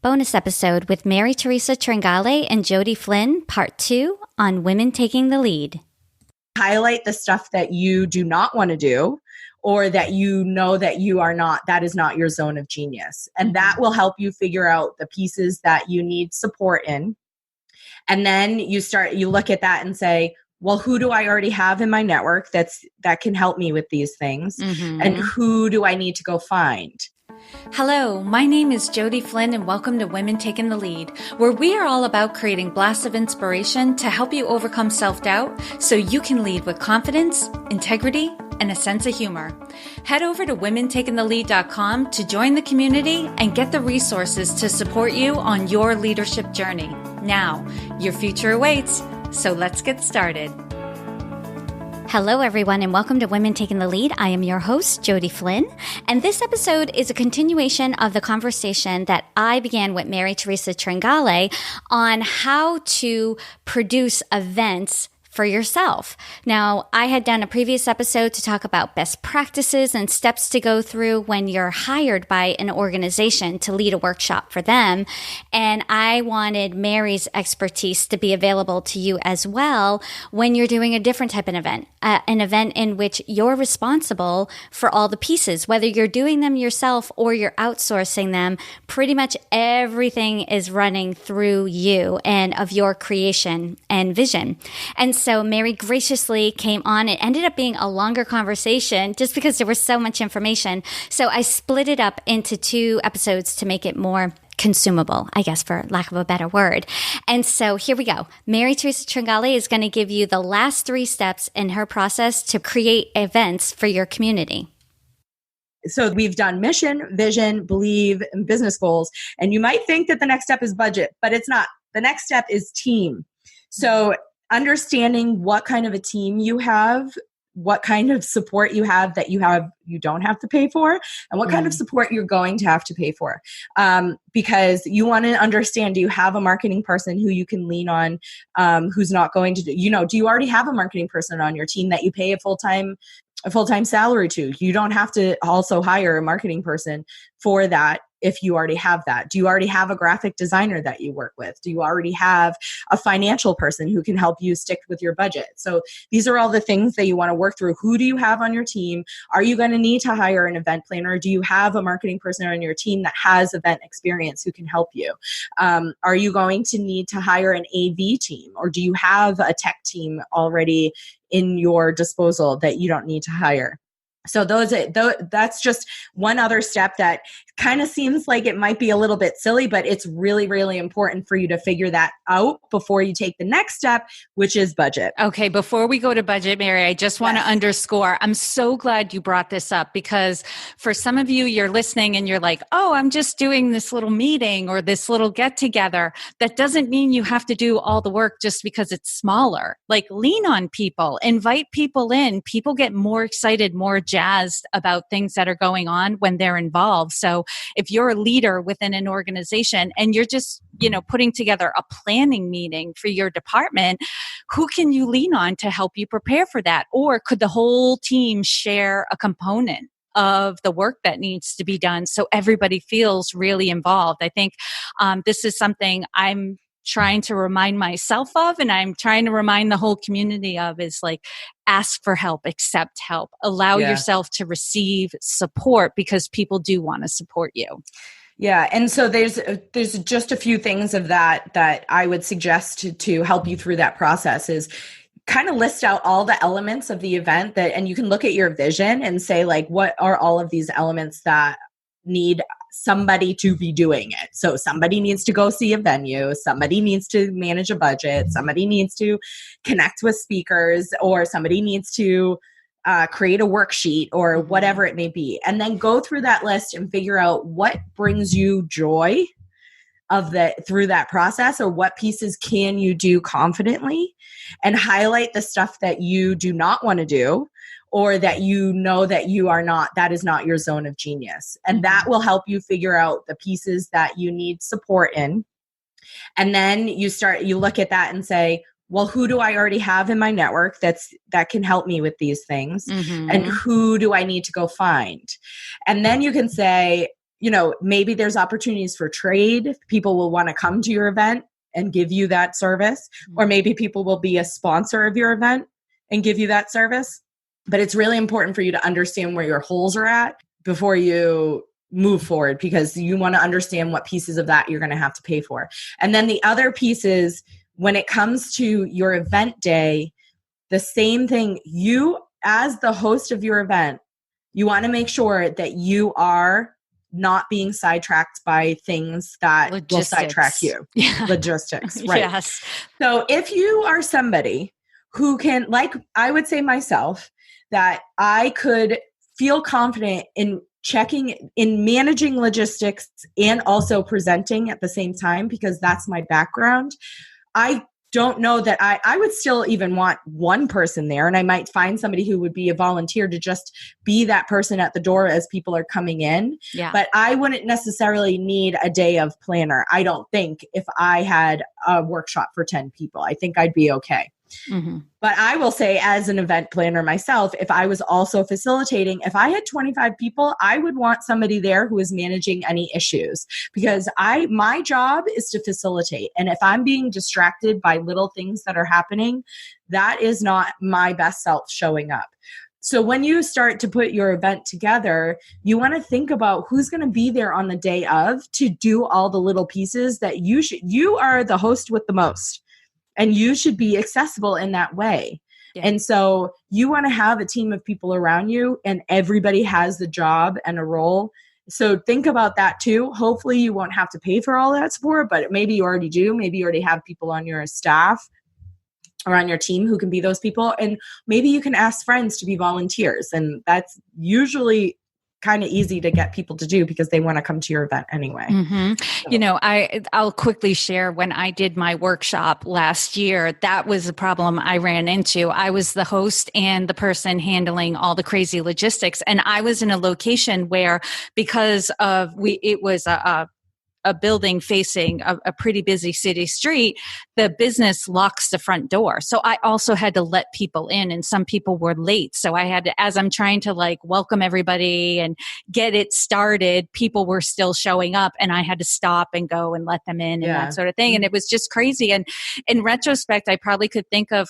Bonus episode with Mary-Theresa Tringale and Jody Flynn, part 2 on women taking the lead. Highlight the stuff that you do not want to do, or that you know that you are not, that is not your zone of genius. And that will help you figure out the pieces that you need support in. And then you look at that and say, well, who do I already have in my network that can help me with these things? And who do I need to go find? Hello, my name is Jody Flynn and welcome to Women Taking the Lead, where we are all about creating blasts of inspiration to help you overcome self-doubt so you can lead with confidence, integrity, and a sense of humor. Head over to womentakingthelead.com to join the community and get the resources to support you on your leadership journey. Now, your future awaits, so let's get started. Hello, everyone, and welcome to Women Taking the Lead. I am your host, Jody Flynn, and this episode is a continuation of the conversation that I began with Mary-Theresa Tringale on how to produce events for yourself. Now, I had done a previous episode to talk about best practices and steps to go through when you're hired by an organization to lead a workshop for them. And I wanted Mary's expertise to be available to you as well when you're doing a different type of event, an event in which you're responsible for all the pieces, whether you're doing them yourself or you're outsourcing them. Pretty much everything is running through you and of your creation and vision. And so Mary graciously came on. It ended up being a longer conversation just because there was so much information. So I split it up into 2 episodes to make it more consumable, I guess, for lack of a better word. And so here we go. Mary-Theresa Tringale is going to give you the last 3 steps in her process to create events for your community. So we've done mission, vision, believe, and business goals. And you might think that the next step is budget, but it's not. The next step is team. So understanding what kind of a team you have, what kind of support you have that you don't have to pay for, and what kind of support you're going to have to pay for. Because you want to understand, do you have a marketing person who you can lean on, who's not going to do you already have a marketing person on your team that you pay a full-time salary to? You don't have to also hire a marketing person for that. If you already have that, do you already have a graphic designer that you work with? Do you already have a financial person who can help you stick with your budget? So these are all the things that you want to work through. Who do you have on your team? Are you going to need to hire an event planner? Do you have a marketing person on your team that has event experience who can help you? Are you going to need to hire an AV team? Or do you have a tech team already in your disposal that you don't need to hire? So that's just one other step that kind of seems like it might be a little bit silly, but it's really, really important for you to figure that out before you take the next step, which is budget. Okay, before we go to budget, Mary, I just want to underscore, I'm so glad you brought this up, because for some of you, you're listening and you're like, oh, I'm just doing this little meeting or this little get together. That doesn't mean you have to do all the work just because it's smaller. Like, lean on people, invite people in. People get more excited, more jazzed about things that are going on when they're involved. So if you're a leader within an organization and you're just, putting together a planning meeting for your department, who can you lean on to help you prepare for that? Or could the whole team share a component of the work that needs to be done so everybody feels really involved? I think this is something I'm trying to remind myself of, and I'm trying to remind the whole community of, is like, ask for help, accept help, allow yourself to receive support, because people do want to support you. Yeah. And so there's just a few things of that I would suggest to help you through that process is kind of list out all the elements of the event and you can look at your vision and say, like, what are all of these elements that need somebody to be doing it? So somebody needs to go see a venue, somebody needs to manage a budget, somebody needs to connect with speakers, or somebody needs to create a worksheet, or whatever it may be. And then go through that list and figure out what brings you joy through that process, or what pieces can you do confidently, and highlight the stuff that you do not want to do, or that you know that you are not, that is not your zone of genius. And that will help you figure out the pieces that you need support in. And then you look at that and say, well, who do I already have in my network that can help me with these things? And who do I need to go find? And then you can say, maybe there's opportunities for trade. People will want to come to your event and give you that service, or maybe people will be a sponsor of your event and give you that service. But it's really important for you to understand where your holes are at before you move forward, because you want to understand what pieces of that you're going to have to pay for. And then the other piece is, when it comes to your event day, the same thing. You, as the host of your event, you want to make sure that you are not being sidetracked by things that will sidetrack you. Yeah. Logistics, right? Yes. So if you are somebody who can, like I would say myself, that I could feel confident in managing logistics and also presenting at the same time, because that's my background. I don't know that I would still even want one person there, and I might find somebody who would be a volunteer to just be that person at the door as people are coming in. Yeah. But I wouldn't necessarily need a day of planner. I don't think, if I had a workshop for 10 people, I think I'd be okay. Mm-hmm. But I will say, as an event planner myself, if I was also facilitating, if I had 25 people, I would want somebody there who is managing any issues, because my job is to facilitate. And if I'm being distracted by little things that are happening, that is not my best self showing up. So when you start to put your event together, you want to think about who's going to be there on the day of to do all the little pieces that you are the host with the most. And you should be accessible in that way. Yeah. And so you want to have a team of people around you, and everybody has the job and a role. So think about that too. Hopefully you won't have to pay for all that support, but maybe you already do. Maybe you already have people on your staff or on your team who can be those people. And maybe you can ask friends to be volunteers. And that's usually kind of easy to get people to do, because they want to come to your event anyway. Mm-hmm. So. I'll quickly share, when I did my workshop last year, that was a problem I ran into. I was the host and the person handling all the crazy logistics. And I was in a location where, because of it was a building facing a pretty busy city street, the business locks the front door. So I also had to let people in, and some people were late. So I had to, as I'm trying to welcome everybody and get it started, people were still showing up, and I had to stop and go and let them in and that sort of thing. And it was just crazy. And in retrospect, I probably could think of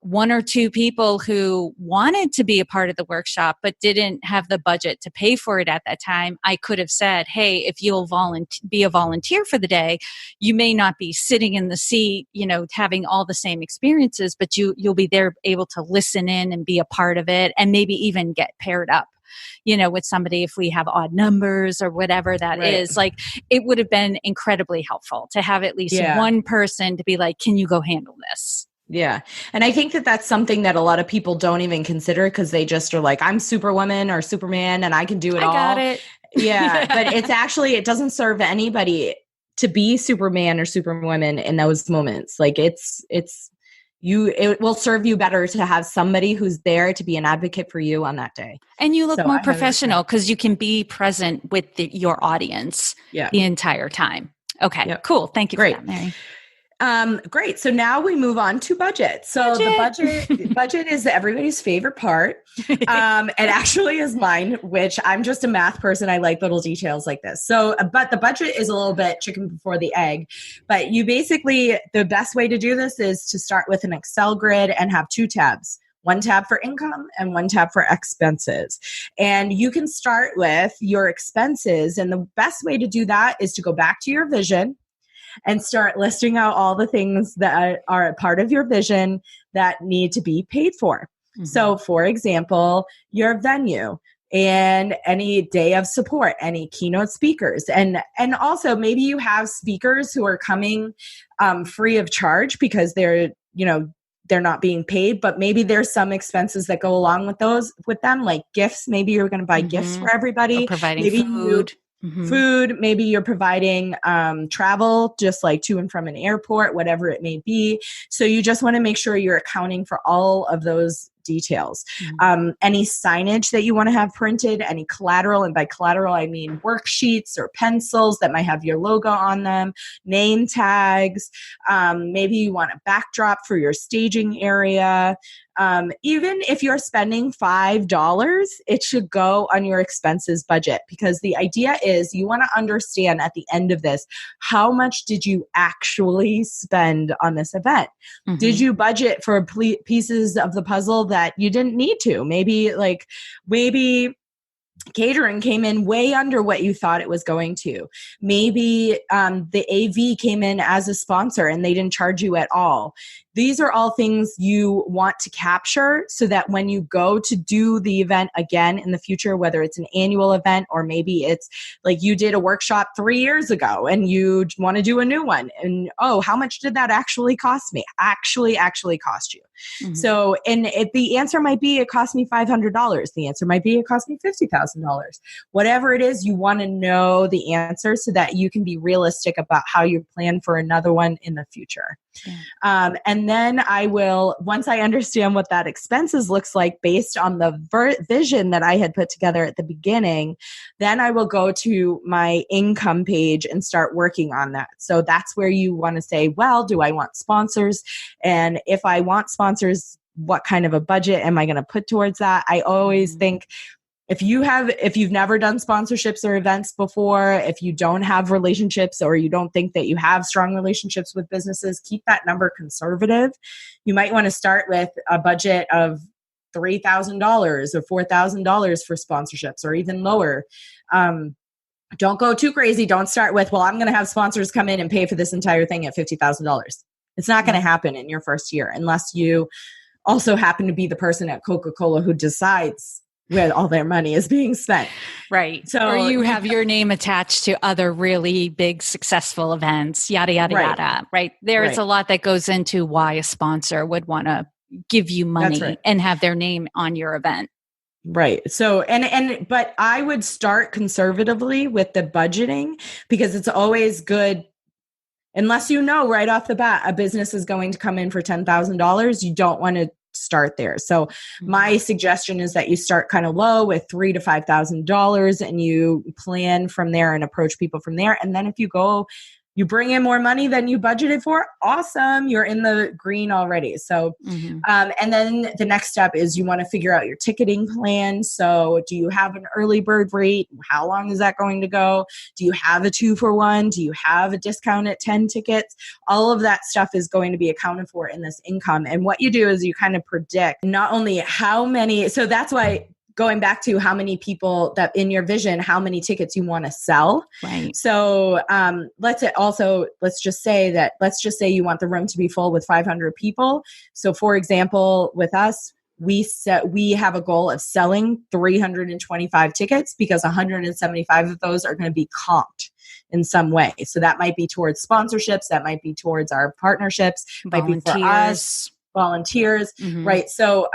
one or two people who wanted to be a part of the workshop but didn't have the budget to pay for it at that time. I could have said, hey, if you'll be a volunteer for the day, you may not be sitting in the seat, having all the same experiences, but you'll be there able to listen in and be a part of it, and maybe even get paired up with somebody if we have odd numbers or whatever that is. It would have been incredibly helpful to have at least one person to be like, can you go handle this? Yeah. And I think that that's something that a lot of people don't even consider, because they just are like, I'm Superwoman or Superman and I can do it all. I got it. Yeah. But it doesn't serve anybody to be Superman or Superwoman in those moments. It will serve you better to have somebody who's there to be an advocate for you on that day. And you look more professional because you can be present with your audience the entire time. Okay, cool. Thank you for that, Mary. Great. So now we move on to budget. So the budget is everybody's favorite part. It actually is mine, which I'm just a math person. I like little details like this. So, but the budget is a little bit chicken before the egg, but the best way to do this is to start with an Excel grid and have two tabs. One tab for income and one tab for expenses. And you can start with your expenses. And the best way to do that is to go back to your vision and start listing out all the things that are a part of your vision that need to be paid for. Mm-hmm. So, for example, your venue and any day of support, any keynote speakers. And also maybe you have speakers who are coming free of charge because they're not being paid, but maybe there's some expenses that go along with them, like gifts. Maybe you're going to buy gifts for everybody. Or providing food. Food, maybe you're providing travel, just like to and from an airport, whatever it may be. So you just want to make sure you're accounting for all of those details. Any signage that you want to have printed, any collateral, and by collateral, I mean worksheets or pencils that might have your logo on them, name tags. Maybe you want a backdrop for your staging area. Even if you're spending $5, it should go on your expenses budget, because the idea is you want to understand at the end of this, how much did you actually spend on this event? Mm-hmm. Did you budget for pieces of the puzzle that you didn't need to? Maybe catering came in way under what you thought it was going to. Maybe the AV came in as a sponsor and they didn't charge you at all. These are all things you want to capture so that when you go to do the event again in the future, whether it's an annual event or maybe it's like you did a workshop 3 years ago and you want to do a new one, and how much did that actually cost me? Actually cost you. Mm-hmm. So, and the answer might be it cost me $500. The answer might be it cost me $50,000. Whatever it is, you want to know the answer so that you can be realistic about how you plan for another one in the future. Yeah. And then I will, once I understand what that expenses looks like based on the vision that I had put together at the beginning, then I will go to my income page and start working on that. So that's where you want to say, well, do I want sponsors? And if I want sponsors, what kind of a budget am I going to put towards that? I always think, if you've never done sponsorships or events before, if you don't have relationships or you don't think that you have strong relationships with businesses, keep that number conservative. You might want to start with a budget of $3,000 or $4,000 for sponsorships, or even lower. Don't go too crazy. Don't start with, well, I'm going to have sponsors come in and pay for this entire thing at $50,000. It's not going to happen in your first year unless you also happen to be the person at Coca-Cola who decides where all their money is being spent. Right. So, or you have your name attached to other really big successful events, yada, yada, yada. Right. There's a lot that goes into why a sponsor would want to give you money and have their name on your event. Right. So, but I would start conservatively with the budgeting, because it's always good. Unless you know right off the bat a business is going to come in for $10,000, you don't want to start there. So my suggestion is that you start kind of low with $3,000 to $5,000 and you plan from there and approach people from there. And then if you bring in more money than you budgeted for, awesome, you're in the green already. So, and then the next step is you want to figure out your ticketing plan. So do you have an early bird rate? How long is that going to go? Do you have a 2-for-1? Do you have a discount at 10 tickets? All of that stuff is going to be accounted for in this income. And what you do is you kind of predict not only how many, so that's why going back to how many people that in your vision, how many tickets you want to sell. Right. So let's just say you want the room to be full with 500 people. So for example, with us, we have a goal of selling 325 tickets because 175 of those are going to be comped in some way. So that might be towards sponsorships. That might be towards our partnerships. Might be for us. Volunteers. Right. So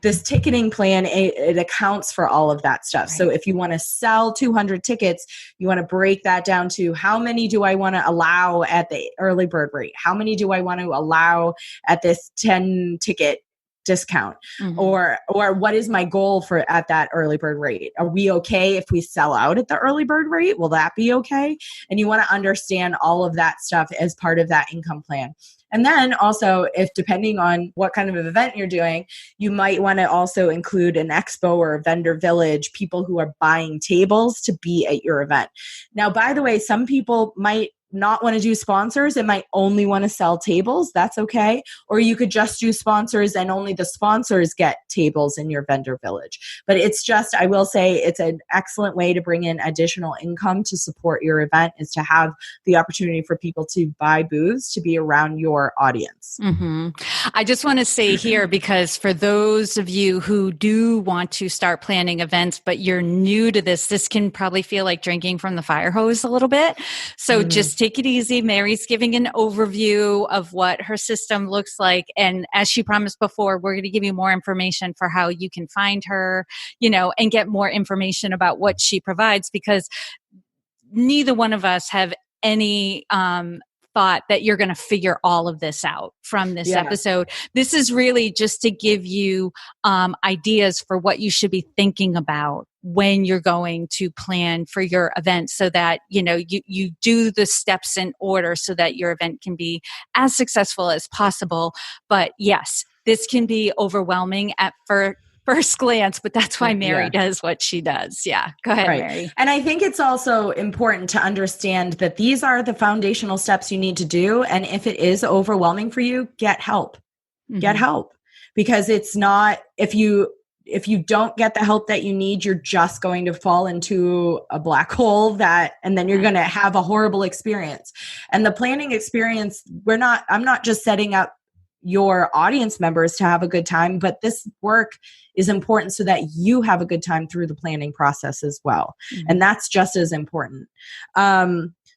this ticketing plan, it accounts for all of that stuff. Right. So if you want to sell 200 tickets, you want to break that down to how many do I want to allow at the early bird rate? How many do I want to allow at this 10 ticket discount? Or what is my goal for at that early bird rate? Are we okay if we sell out at the early bird rate? Will that be okay? And you want to understand all of that stuff as part of that income plan. And then also, if depending on what kind of an event you're doing, you might want to also include an expo or a vendor village, people who are buying tables to be at your event. Now, by the way, some people might not want to do sponsors. It might only want to sell tables. That's okay. Or you could just do sponsors and only the sponsors get tables in your vendor village. But it's just, I will say it's an excellent way to bring in additional income to support your event, is to have the opportunity for people to buy booths to be around your audience. I just want to say here, because for those of you who do want to start planning events, but you're new to this can probably feel like drinking from the fire hose a little bit. So just take it easy. Mary's giving an overview of what her system looks like. And as she promised before, we're going to give you more information for how you can find her, and get more information about what she provides, because neither one of us have any thought that you're going to figure all of this out from this episode. This is really just to give you ideas for what you should be thinking about when you're going to plan for your event, so that, you do the steps in order so that your event can be as successful as possible. But yes, this can be overwhelming at first glance, but that's why Mary does what she does. Yeah. Go ahead, Mary. And I think it's also important to understand that these are the foundational steps you need to do. And if it is overwhelming for you, get help. Mm-hmm. Get help. Because it's not, if you don't get the help that you need, you're just going to fall into a black hole and then you're going to have a horrible experience. And the planning experience, I'm not just setting up your audience members to have a good time, but this work is important so that you have a good time through the planning process as well. Mm-hmm. And that's just as important.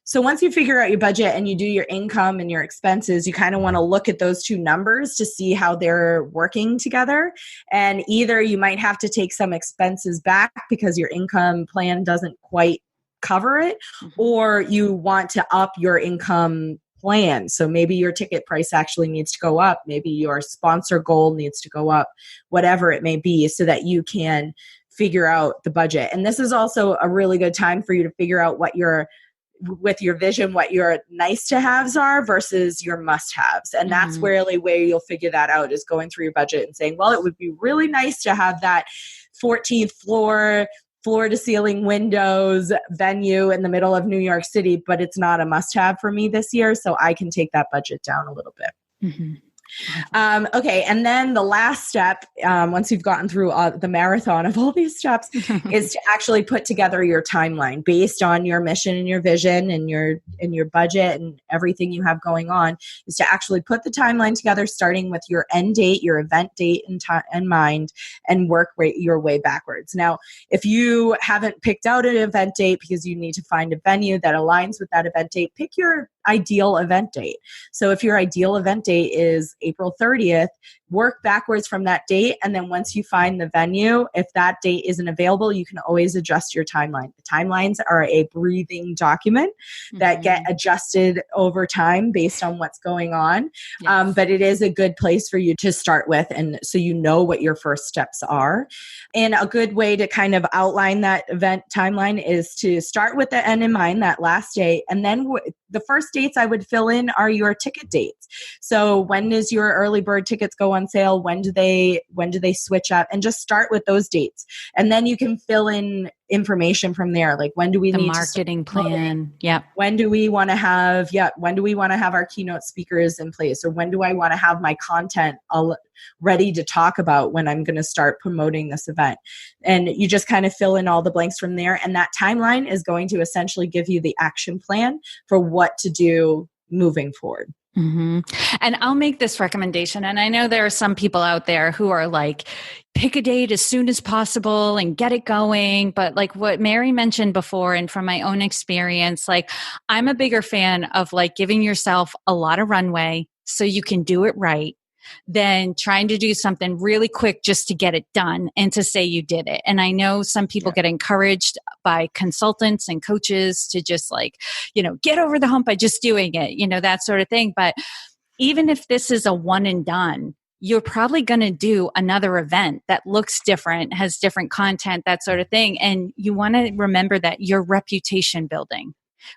So once you figure out your budget and you do your income and your expenses, you kind of want to look at those two numbers to see how they're working together. And either you might have to take some expenses back because your income plan doesn't quite cover it, or you want to up your income plan. So maybe your ticket price actually needs to go up. Maybe your sponsor goal needs to go up, whatever it may be, so that you can figure out the budget. And this is also a really good time for you to figure out with your vision, what your nice to haves are versus your must haves. And that's really where you'll figure that out, is going through your budget and saying, well, it would be really nice to have that 14th floor to ceiling windows venue in the middle of New York City, but it's not a must have for me this year. So I can take that budget down a little bit. Mm-hmm. Okay. And then the last step, once you've gotten through the marathon of all these steps, is to actually put together your timeline based on your mission and your vision and your budget and everything you have going on, is to actually put the timeline together, starting with your end date, your event date in mind, and work your way backwards. Now, if you haven't picked out an event date because you need to find a venue that aligns with that event date, pick your ideal event date. So if your ideal event date is April 30th, work backwards from that date. And then once you find the venue, if that date isn't available, you can always adjust your timeline. The timelines are a breathing document that get adjusted over time based on what's going on. Yes. But it is a good place for you to start with. And so you know what your first steps are. And a good way to kind of outline that event timeline is to start with the end in mind, that last date. And then the first dates I would fill in are your ticket dates. So when does your early bird tickets go on sale? When do they switch up? And just start with those dates. And then you can fill in information from there. Like, when do we need marketing plan? Yep. When do we want to have our keynote speakers in place? Or when do I want to have my content all ready to talk about when I'm going to start promoting this event? And you just kind of fill in all the blanks from there. And that timeline is going to essentially give you the action plan for what to do moving forward. Mm-hmm. And I'll make this recommendation. And I know there are some people out there who are like, pick a date as soon as possible and get it going. But like what Mary mentioned before, and from my own experience, like, I'm a bigger fan of like giving yourself a lot of runway so you can do it right, than trying to do something really quick just to get it done and to say you did it. And I know some people get encouraged by consultants and coaches to just like, get over the hump by just doing it, that sort of thing. But even if this is a one and done, you're probably going to do another event that looks different, has different content, that sort of thing. And you want to remember that you're reputation building,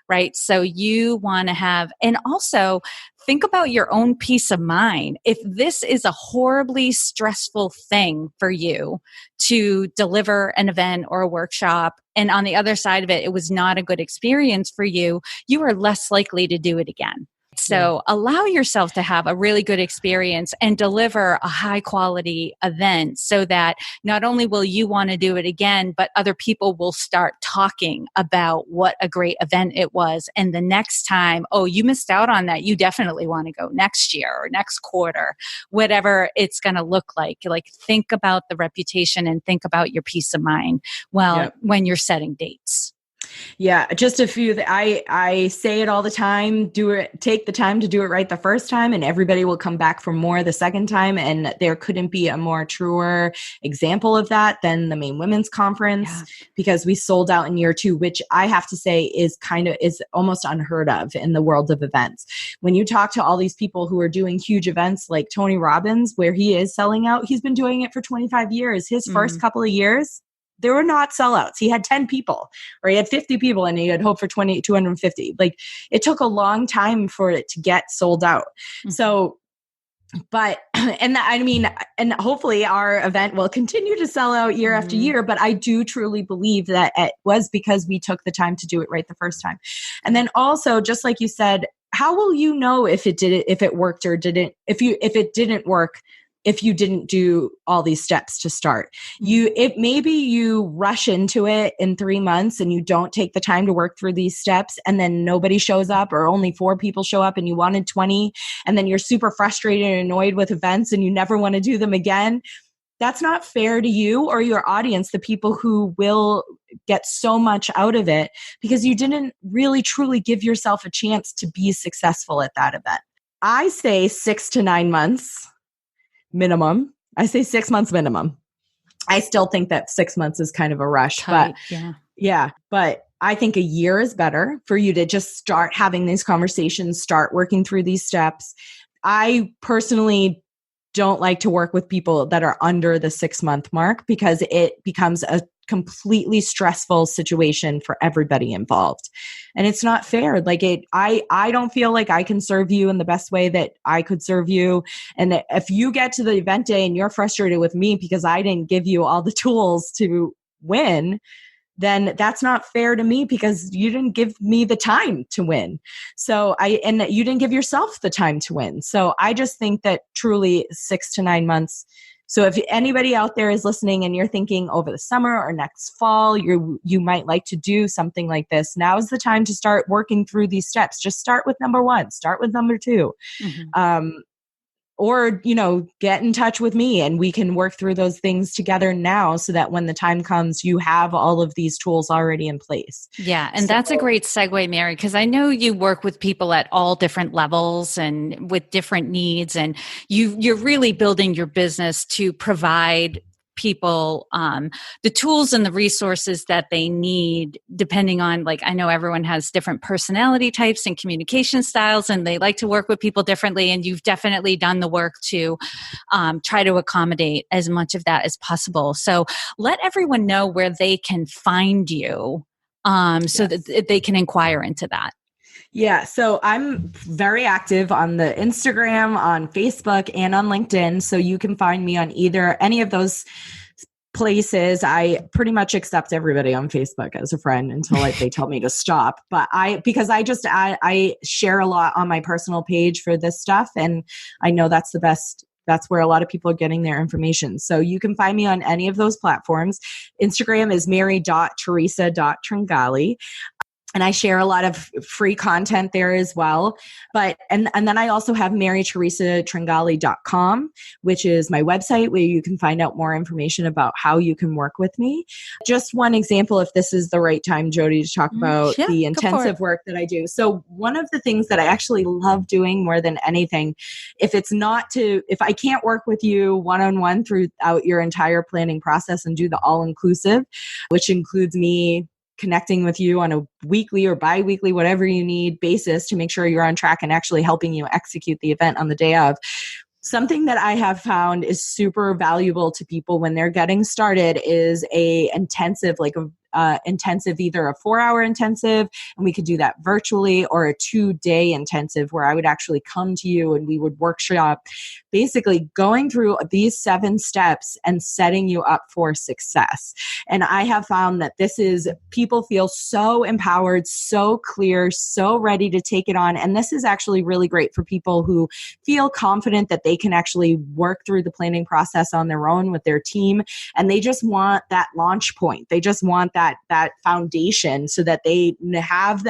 right? So you want to have, and also think about your own peace of mind. If this is a horribly stressful thing for you to deliver an event or a workshop, and on the other side of it, it was not a good experience for you, you are less likely to do it again. So allow yourself to have a really good experience and deliver a high quality event, so that not only will you want to do it again, but other people will start talking about what a great event it was. And the next time, oh, you missed out on that, you definitely want to go next year or next quarter, whatever it's going to look like. Like, think about the reputation and think about your peace of mind when you're setting dates. Yeah, just a few that I say it all the time. Take the time to do it right the first time, and everybody will come back for more the second time. And there couldn't be a more truer example of that than the Maine Women's Conference, because we sold out in year 2, which I have to say is almost unheard of in the world of events. When you talk to all these people who are doing huge events like Tony Robbins, where he is selling out, he's been doing it for 25 years. His first couple of years, there were not sellouts. He had 10 people or he had 50 people and he had hoped for 250. Like, it took a long time for it to get sold out. So, but, and hopefully our event will continue to sell out year after year, but I do truly believe that it was because we took the time to do it right the first time. And then also, just like you said, how will you know if it worked or didn't, if it didn't work, if you didn't do all these steps to start? Maybe you rush into it in 3 months and you don't take the time to work through these steps, and then nobody shows up or only 4 people show up and you wanted 20, and then you're super frustrated and annoyed with events and you never want to do them again. That's not fair to you or your audience, the people who will get so much out of it, because you didn't really truly give yourself a chance to be successful at that event. I say 6 to 9 months minimum. I say 6 months minimum. I still think that 6 months is kind of a rush, but but I think a year is better for you to just start having these conversations, start working through these steps. I personally don't like to work with people that are under the 6-month mark, because it becomes a completely stressful situation for everybody involved. And it's not fair. Like, I don't feel like I can serve you in the best way that I could serve you. And if you get to the event day and you're frustrated with me because I didn't give you all the tools to win, then that's not fair to me, because you didn't give me the time to win. And you didn't give yourself the time to win. So I just think that truly 6 to 9 months. So if anybody out there is listening and you're thinking over the summer or next fall, you might like to do something like this, now is the time to start working through these steps. Just start with number 1, start with number 2. Or, get in touch with me and we can work through those things together now, so that when the time comes, you have all of these tools already in place. Yeah. And that's a great segue, Mary, because I know you work with people at all different levels and with different needs, and you're really building your business to provide people the tools and the resources that they need, depending on, like, I know everyone has different personality types and communication styles, and they like to work with people differently. And you've definitely done the work to try to accommodate as much of that as possible. So let everyone know where they can find you so that they can inquire into that. Yeah. So I'm very active on the Instagram, on Facebook, and on LinkedIn. So you can find me on any of those places. I pretty much accept everybody on Facebook as a friend until they tell me to stop. But because I share a lot on my personal page for this stuff. And I know that's the best. That's where a lot of people are getting their information. So you can find me on any of those platforms. Instagram is mary.theresa.tringale. And I share a lot of free content there as well. But, and then I also have myri.tringale.com, which is my website where you can find out more information about how you can work with me. Just one example, if this is the right time, Jody, to talk about the intensive work that I do. So one of the things that I actually love doing more than anything, if I can't work with you one-on-one throughout your entire planning process and do the all-inclusive, which includes me connecting with you on a weekly or bi-weekly, whatever you need basis to make sure you're on track and actually helping you execute the event on the day of. Something that I have found is super valuable to people when they're getting started is a intensive, intensive, either a 4-hour intensive, and we could do that virtually, or a 2-day intensive where I would actually come to you and we would workshop, basically going through these 7 steps and setting you up for success. And I have found that people feel so empowered, so clear, so ready to take it on. And this is actually really great for people who feel confident that they can actually work through the planning process on their own with their team. And they just want that launch point. They just want that foundation so that they have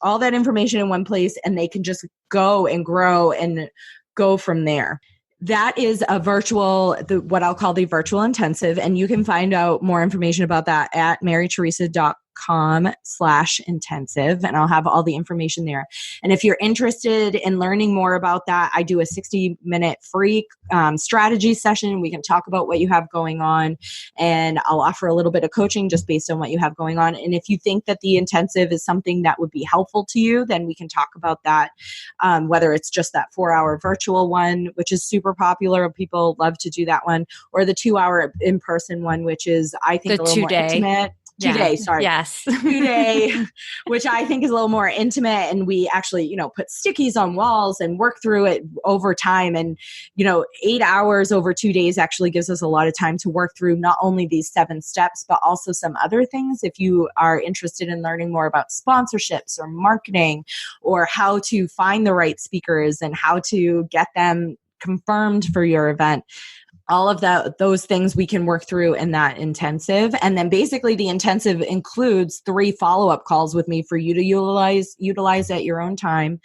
all that information in one place and they can just go and grow and go from there. That is a what I'll call the virtual intensive. And you can find out more information about that at myri.theresa.com. myriad.com/intensive, and I'll have all the information there. And if you're interested in learning more about that, I do a 60-minute free strategy session. We can talk about what you have going on, and I'll offer a little bit of coaching just based on what you have going on. And if you think that the intensive is something that would be helpful to you, then we can talk about that, whether it's just that 4-hour virtual one, which is super popular. People love to do that one, or the 2-hour in-person one, which is, I think, a little more intimate. 2 days, sorry. Yes. 2 day, which I think is a little more intimate. And we actually, put stickies on walls and work through it over time. And, 8 hours over 2 days actually gives us a lot of time to work through not only these 7 steps, but also some other things. If you are interested in learning more about sponsorships or marketing, or how to find the right speakers and how to get them confirmed for your event, all of those things we can work through in that intensive. And then basically the intensive includes 3 follow-up calls with me for you to utilize at your own time.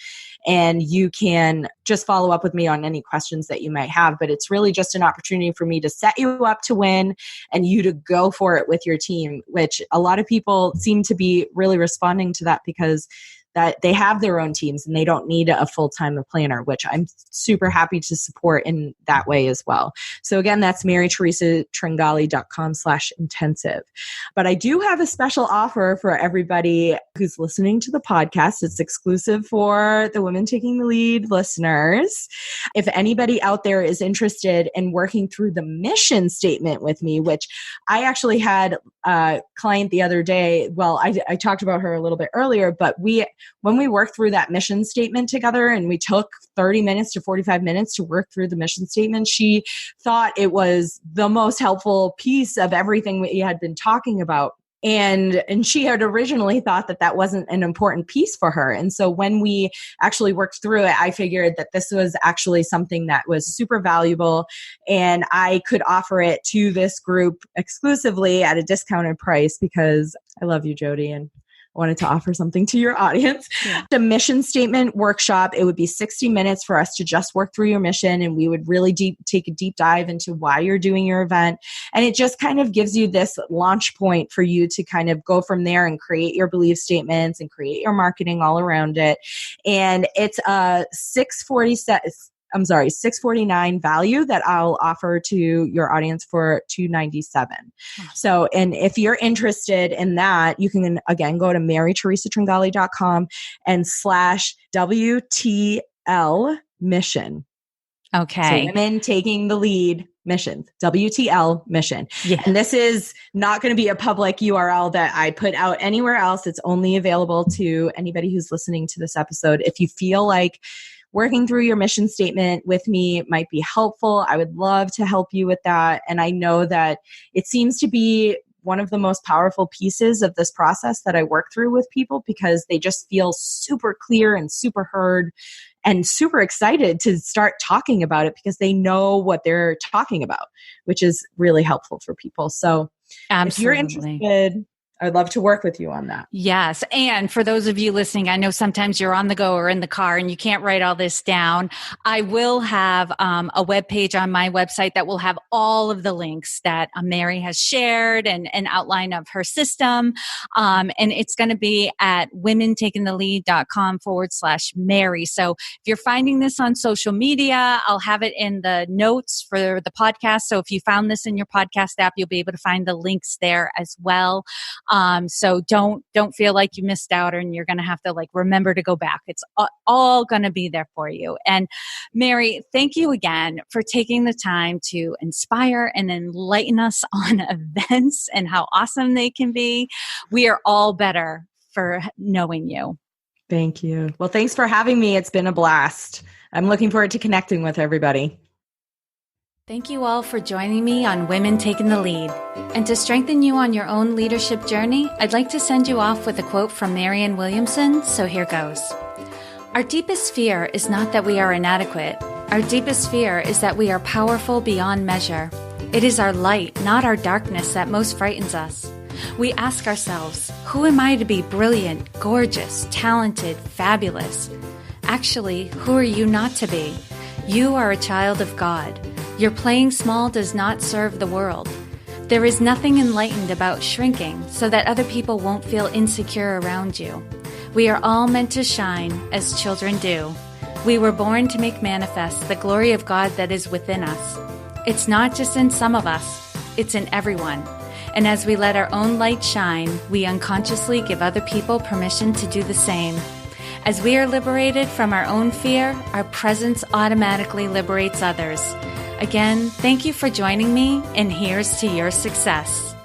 And you can just follow up with me on any questions that you might have. But it's really just an opportunity for me to set you up to win and you to go for it with your team, which a lot of people seem to be really responding to that, because that they have their own teams and they don't need a full-time planner, which I'm super happy to support in that way as well. So again, that's Mary-Theresa.com/intensive. But I do have a special offer for everybody who's listening to the podcast. It's exclusive for the Women Taking the Lead listeners. If anybody out there is interested in working through the mission statement with me, which I actually had a client the other day. Well, I talked about her a little bit earlier, but when we worked through that mission statement together and we took 30 minutes to 45 minutes to work through the mission statement, she thought it was the most helpful piece of everything we had been talking about. And she had originally thought that wasn't an important piece for her. And so when we actually worked through it, I figured that this was actually something that was super valuable and I could offer it to this group exclusively at a discounted price, because I love you, Jody, and wanted to offer something to your audience. Yeah. The mission statement workshop, it would be 60 minutes for us to just work through your mission. And we would really take a deep dive into why you're doing your event. And it just kind of gives you this launch point for you to kind of go from there and create your belief statements and create your marketing all around it. And it's a $649 value that I'll offer to your audience for $297. So, and if you're interested in that, you can again go to Mary-Theresa.com and /WTL mission. Okay. So Women Taking the Lead mission, WTL mission. Yeah. And this is not going to be a public URL that I put out anywhere else. It's only available to anybody who's listening to this episode. If you feel like working through your mission statement with me might be helpful, I would love to help you with that. And I know that it seems to be one of the most powerful pieces of this process that I work through with people, because they just feel super clear and super heard and super excited to start talking about it because they know what they're talking about, which is really helpful for people. So If you're interested, I'd love to work with you on that. Yes. And for those of you listening, I know sometimes you're on the go or in the car and you can't write all this down. I will have a webpage on my website that will have all of the links that Mary has shared and an outline of her system. And it's going to be at womentakingthelead.com/Mary. So if you're finding this on social media, I'll have it in the notes for the podcast. So if you found this in your podcast app, you'll be able to find the links there as well. So don't feel like you missed out and you're going to have to remember to go back. It's all going to be there for you. And Mary, thank you again for taking the time to inspire and enlighten us on events and how awesome they can be. We are all better for knowing you. Thank you. Well, thanks for having me. It's been a blast. I'm looking forward to connecting with everybody. Thank you all for joining me on Women Taking the Lead. And to strengthen you on your own leadership journey, I'd like to send you off with a quote from Marianne Williamson, so here goes. Our deepest fear is not that we are inadequate. Our deepest fear is that we are powerful beyond measure. It is our light, not our darkness, that most frightens us. We ask ourselves, who am I to be brilliant, gorgeous, talented, fabulous? Actually, who are you not to be? You are a child of God. Your playing small does not serve the world. There is nothing enlightened about shrinking so that other people won't feel insecure around you. We are all meant to shine as children do. We were born to make manifest the glory of God that is within us. It's not just in some of us, it's in everyone. And as we let our own light shine, we unconsciously give other people permission to do the same. As we are liberated from our own fear, our presence automatically liberates others. Again, thank you for joining me, and here's to your success.